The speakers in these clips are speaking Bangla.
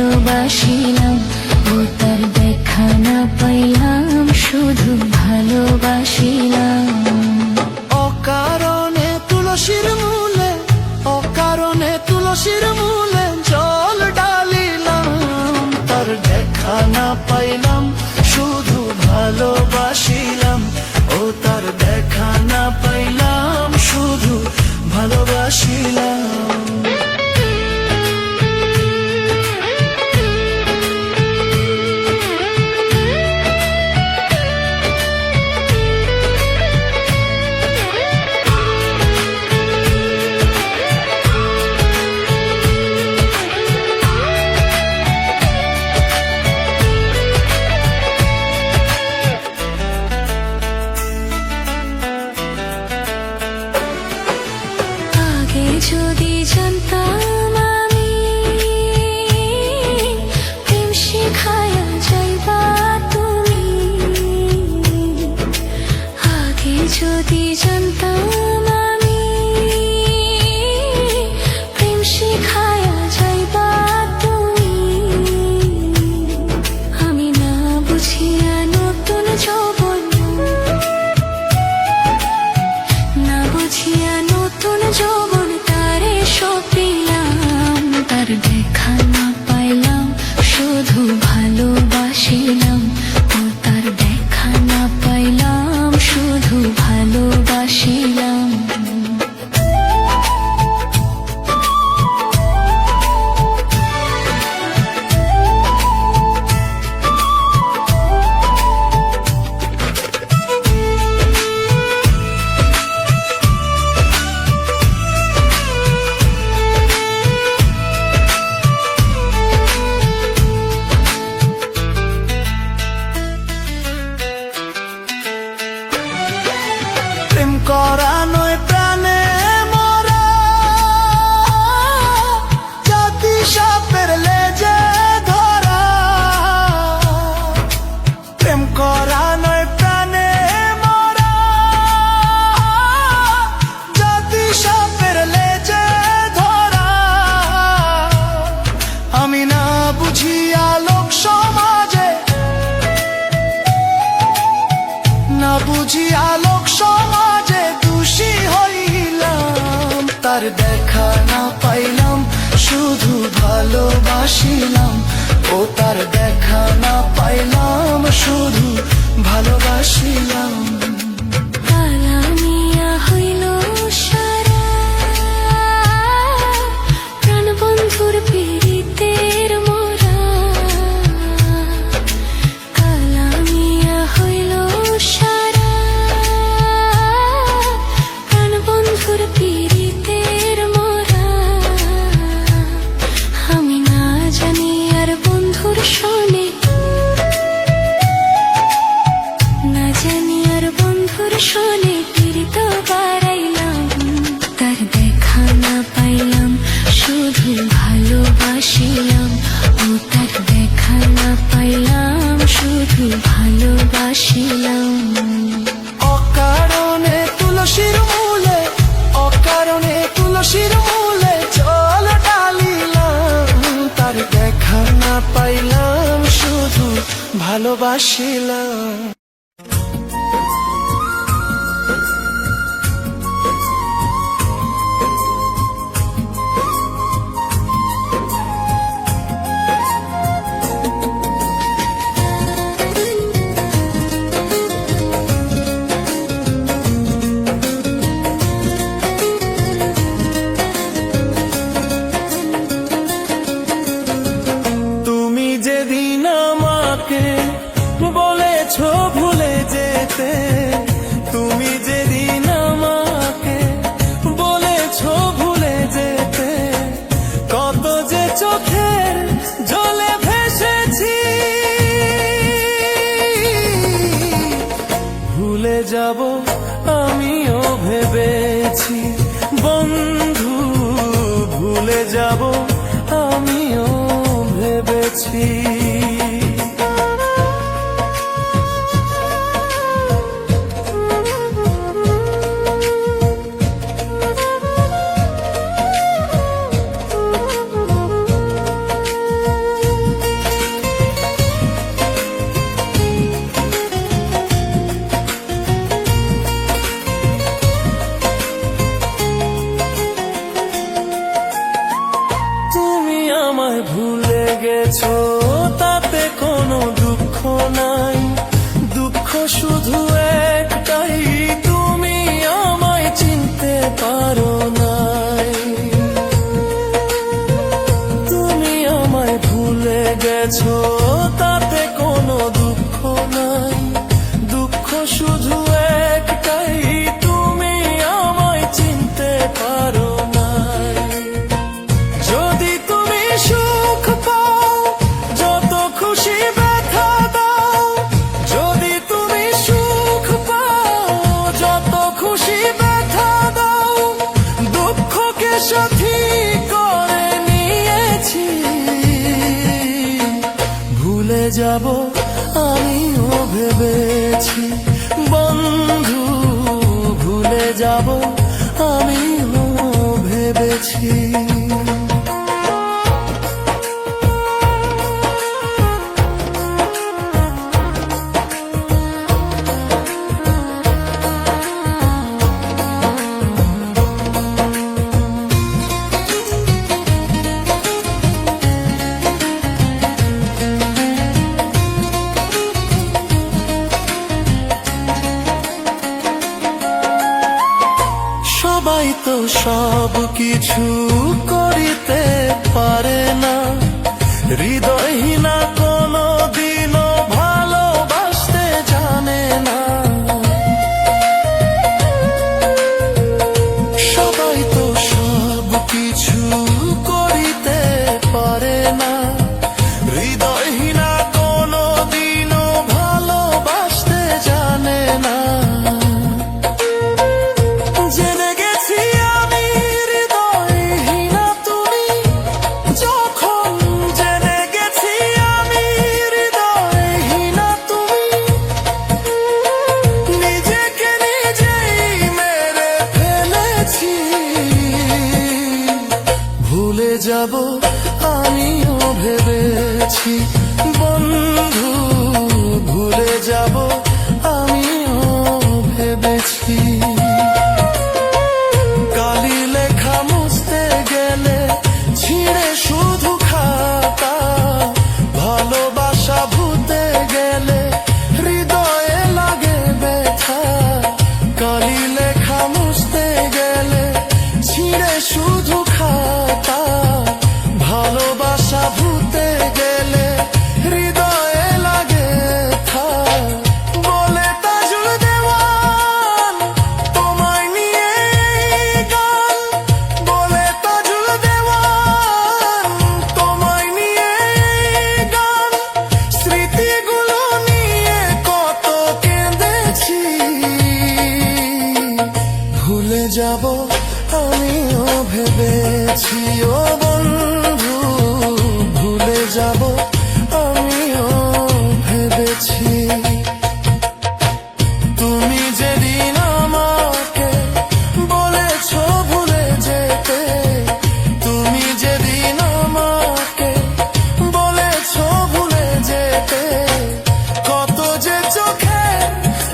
ভালোবাসিলাম, ও তার দেখা না পাইলাম, শুধু ভালোবাসিলাম। অকারণে তুলসীর মূলে, অকারণে তুলসীর মূলে জল ঢালিলাম, তার দেখা না পাইলাম, শুধু ভালোবাসিলাম। ও তার দেখা না পাইলাম, শুধু ভালোবাসিলাম। যদি জানতাম আমি প্রেম শিখায়া যাইবা তুমি, আগে যদি জানতাম আমি প্রেম শিখায়া যাইবা তুমি, আমি না বুঝিয়া নতুন যৌবন, না বুঝিয়া নতুন যৌবন তার দেখা না পাইলাম, শুধু ভালোবাসিলাম। ও তার দেখা না পাইলাম, শুধু ভালোবাসিলাম। করা নয় প্রাণে মরা, জাতি সাপের লেজে ধরা। প্রেম করা নয় প্রাণে মরা, জাতি সাপের লেজে ধরা। আমি না বুঝিয়া লোক সমাজে, না বুঝিয়া লোক সমাজে দোষী হইলাম, তার দেখা না পাইলাম, শুধু ভালোবাসিলাম। ও তার দেখা না পাইলাম, শুধু ভালোবাসিলাম। কালামিয়া হইল সারা, প্রাণ বন্ধুর পীড়িতের মোরা। কালামিয়া হইল সারা, প্রাণ বন্ধুর পীড়িতের মোরা। আমি না জানি আর বন্ধুর শোনে, না জানি আর বন্ধুর শোনে পীড়িত বাড়াইলাম, তার দেখা না পাইলাম, শুধু ভালোবাসিলাম। ও তার দেখা না পাইলাম, শুধু ভালোবাসিলাম। অকারণে তুলসীর মূলে, অকারণে তুলসীর মূলে জল ঢালিলাম, তার দেখা না পাইলাম, শুধু ভালোবাসিলাম। বলেছো ভুলে যেতে, তুমি যেদিন আমাকে বলেছো ভুলে যেতে, কত যে চোখের জলে ভেসেছি। ভুলে যাব আমিও ভেবেছি বন্ধু, ভুলে যাব আমিও ভেবেছি। যাব আমিও ভেবেছি বন্ধু, ভুলে যাব আমিও ভেবেছি। সবাই তো সব কিছু করিতে পারে না, হৃদয়হীনা কোনো দিনও ভালোবাসতে জানে না। সবাই তো সব কিছু করিতে পারে না, হৃদয়হীনা কোনো দিনও ভালোবাসতে জানে না। ভুলে যাব আমিও ভেবেছি বন্ধু, ভুলে যাব আমিও ভেবেছি। কালি লেখা মুছতে গেলে ছিঁড়ে শুধু খাতা, ভালোবাসা ভুলতে গেলে হৃদয়ে লাগে ব্যথা। কালি লেখা মুছতে গেলে ছিঁড়ে শুধু খাতা, ভালোবাসা ভুলতে গেলে হৃদয়ে লাগে ব্যথা। বলে তাজুল দেওয়ান তোমায় নিয়ে গান, বলে তাজুল দেওয়ান তোমায় নিয়ে গান। স্মৃতিগুলো নিয়ে কত কেঁদেছি, ভুলে যাব আমিও ভেবেছি ও বন্ধু, ভুলে যাব আমিও ভেবেছি। তুমি যেদিন আমাকে বলেছ ভুলে যেতে, তুমি যেদিন আমাকে বলেছ ভুলে যেতে, কত যে চোখে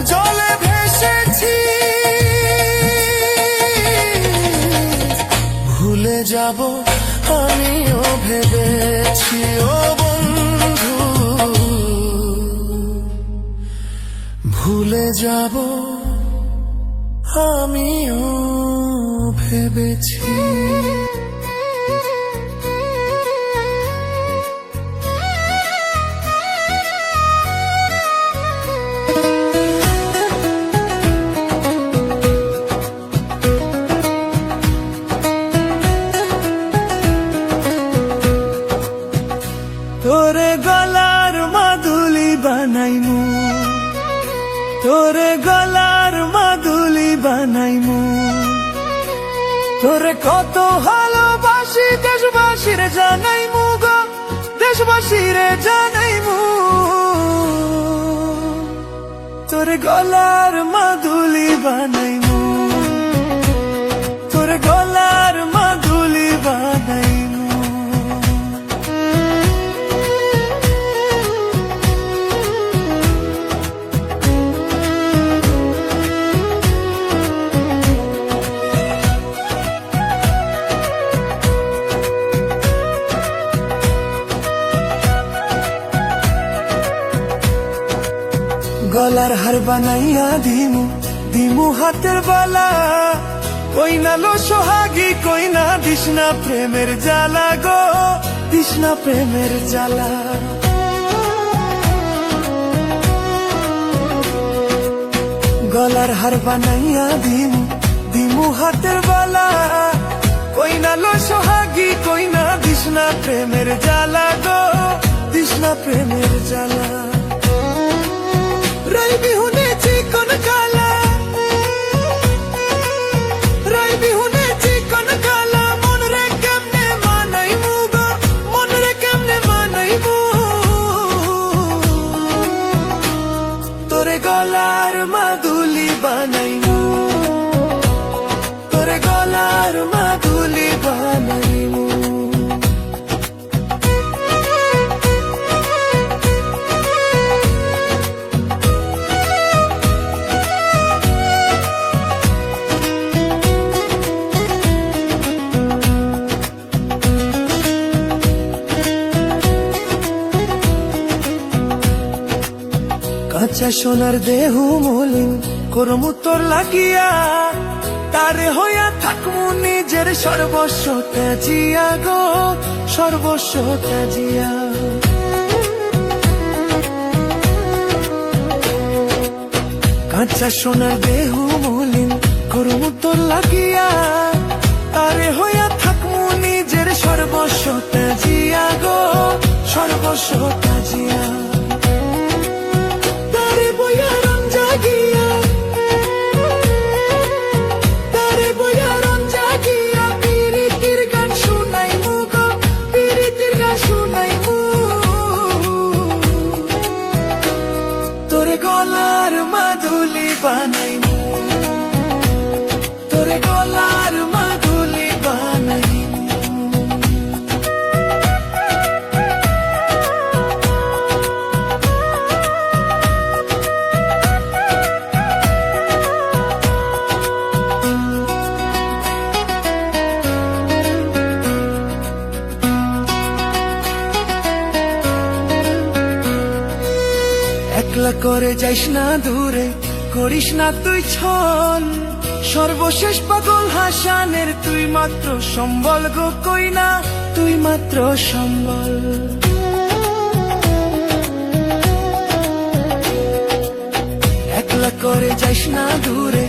জলে ভেসেছি। ভুলে যাব আমিও ভেবেছি ও বন্ধু, ভুলে যাব আমিও ভেবেছি। তোরে গলার মাদুলি বানাইমু, তোরে গলার মাদুলি বানাইমু। তোরে কত ভালোবাসি দেশবাসীরে জানাইমু গো, দেশবাসীরে জানাইমু। তোরে গলার মাদুলি বানাইমু, তোরে গলার মাদুলি বানাইমু। গলার হার বানাইয়া দিমু, দিমু হাতের বালা। কই না লো সোহাগী, কই না দিশনা প্রেমের জ্বালা গো, দিশনা প্রেমের জ্বালা। গলার হার বানাইয়া দিমু, দিমু হাতের বালা। কই না লো সোহাগী, কই না দিশনা প্রেমের জ্বালা গো, দিশনা প্রেমের জ্বালা। রাই বিহুনে চিকন কালা, রাই বিহুনে চিকন কালা। মন রে কেমনে মানাইমু গো, মন রে কেমনে মানাইমু। সোনার দেহু মলিন করমু তোর লাগিয়া, তারে হইয়া থাকমু নিজের সর্বস্ব ত্যাজিয়া গো, সর্বস্ব ত্যাজিয়া। কাঁচা সোনার দেহু মলিন করমু তোর লাগিয়া, তারে হইয়া থাকমু নিজের সর্বস্ব ত্যাজিয়া গো, সর্বস্ব ত্যাজিয়া। তারে বইয়া রং জাগিয়া, তারে বইয়া রং জাগিয়া, পিরিতির গান শুনাইমু গো, পিরিতির গান শুনাইমু। তোরে গলার মাদুলি বানাইমু, তোরে গলার মাদুলি বানাইমু। একলা করে যাইস না দূরে, করিস না তুই ছল, সর্বশেষ পাগল হাসানের তুই মাত্র সম্বল গো কইনা, তুই মাত্র সম্বল। একলা করে যাইস না দূরে,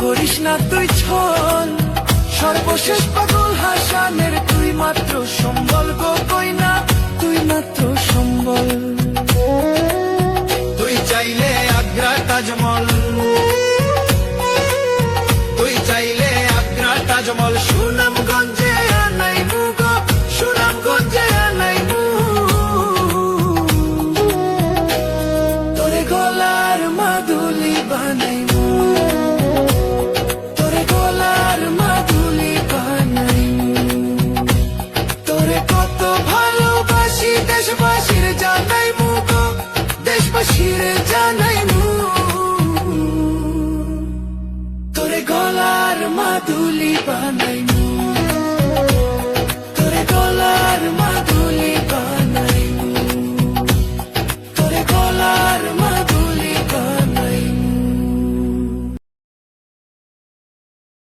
করিস না তুই ছল, সর্বশেষ পাগল হাসানের তুই মাত্র সম্বল গো কইনা, তুই মাত্র সম্বল। তুই চাইলে আগ্রা তাজমহল, তুই চাইলে আগ্রা তাজমহল, সুনামগঞ্জে আনাইমু গো, সুনামগঞ্জে আনাইমু। তোরে গলার মাদুলি বানাইমু, তোরে গলার মাদুলি বানাইমু। তোরে কত ভালোবাসি দেশবাসীর জানাইমু গো, দেশবাসীর জানাইমু। তোরে গলার মাদুলি বানাইমু।